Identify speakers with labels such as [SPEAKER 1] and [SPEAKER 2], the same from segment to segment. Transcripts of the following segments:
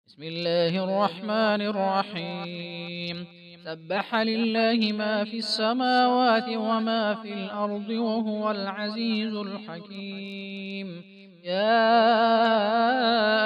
[SPEAKER 1] بسم الله الرحمن الرحيم. سبح لله ما في السماوات وما في الأرض وهو العزيز الحكيم. يا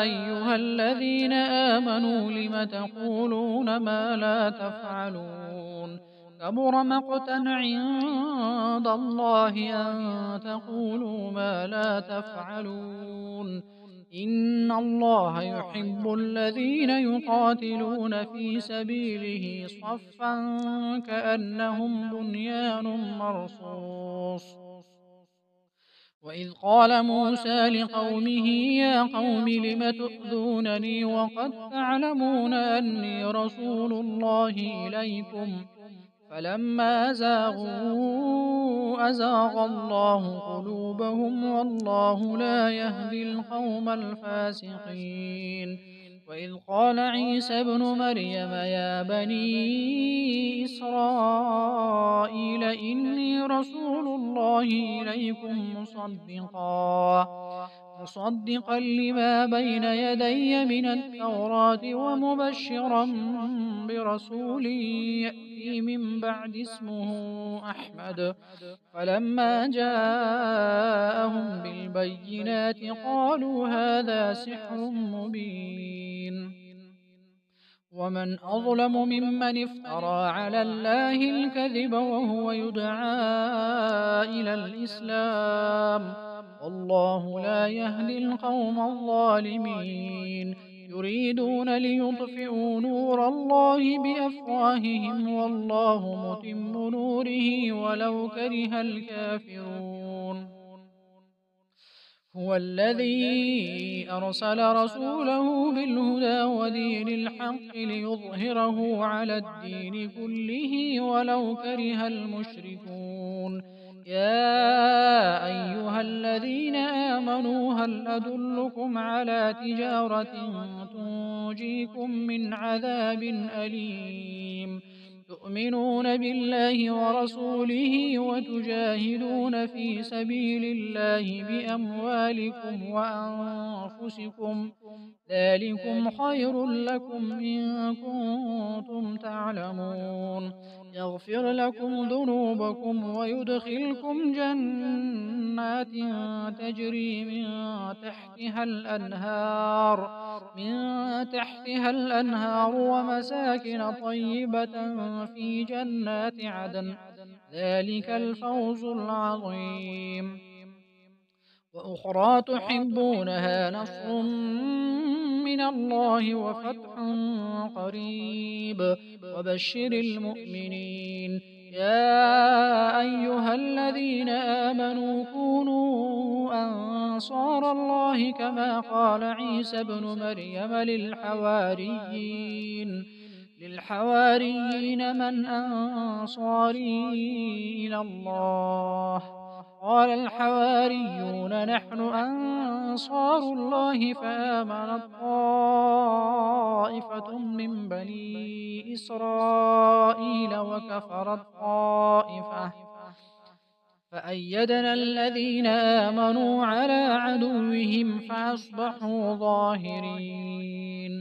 [SPEAKER 1] أيها الذين آمنوا لم تقولون ما لا تفعلون؟ كبر مقتا عند الله أن تقولوا ما لا تفعلون. إن الله يحب الذين يقاتلون في سبيله صفا كأنهم بنيان مرصوص. وإذ قال موسى لقومه يا قوم لم تؤذونني وقد تعلمون أني رسول الله إليكم فلما زاغوا أزاغ الله قلوبهم والله لا يهدي القوم الفاسقين. وإذ قال عيسى ابن مريم يا بني إسرائيل إني رسول الله إليكم مصدقا لما بين يدي من التوراة ومبشرا برسول يأتي من بعد اسمه أحمد. فلما جاءهم بالبينات قالوا هذا سحر مبين. ومن أظلم ممن افترى على الله الكذب وهو يدعى إلى الإسلام والله لا يهدي القوم الظالمين. يريدون ليطفئوا نور الله بأفواههم والله متم نوره ولو كره الكافرون. هو الذي أرسل رسوله بالهدى ودين الحق ليظهره على الدين كله ولو كره المشركون. يا أيها الذين آمنوا هل أدلكم على تجارة تنجيكم من عذاب أليم تؤمنون بالله ورسوله وتجاهدون في سبيل الله بأموالكم وأنفسكم ذلكم خير لكم إن كنتم تعلمون. يغفر لكم ذنوبكم ويدخلكم جنات تجري من تحتها الأنهار ومساكن طيبة في جنات عدن ذلك الفوز العظيم. وأخرى تحبونها نصر من الله وفتح قريب وبشر المؤمنين. يا أيها الذين آمنوا كونوا أنصار الله كما قال عيسى ابن مريم للحواريين من أنصاري إلى الله؟ قال الحواريون نحن أنصار الله فآمنت طائفة من بني إسرائيل وكفرت طائفة فأيدنا الذين آمنوا على عدوهم فأصبحوا ظاهرين.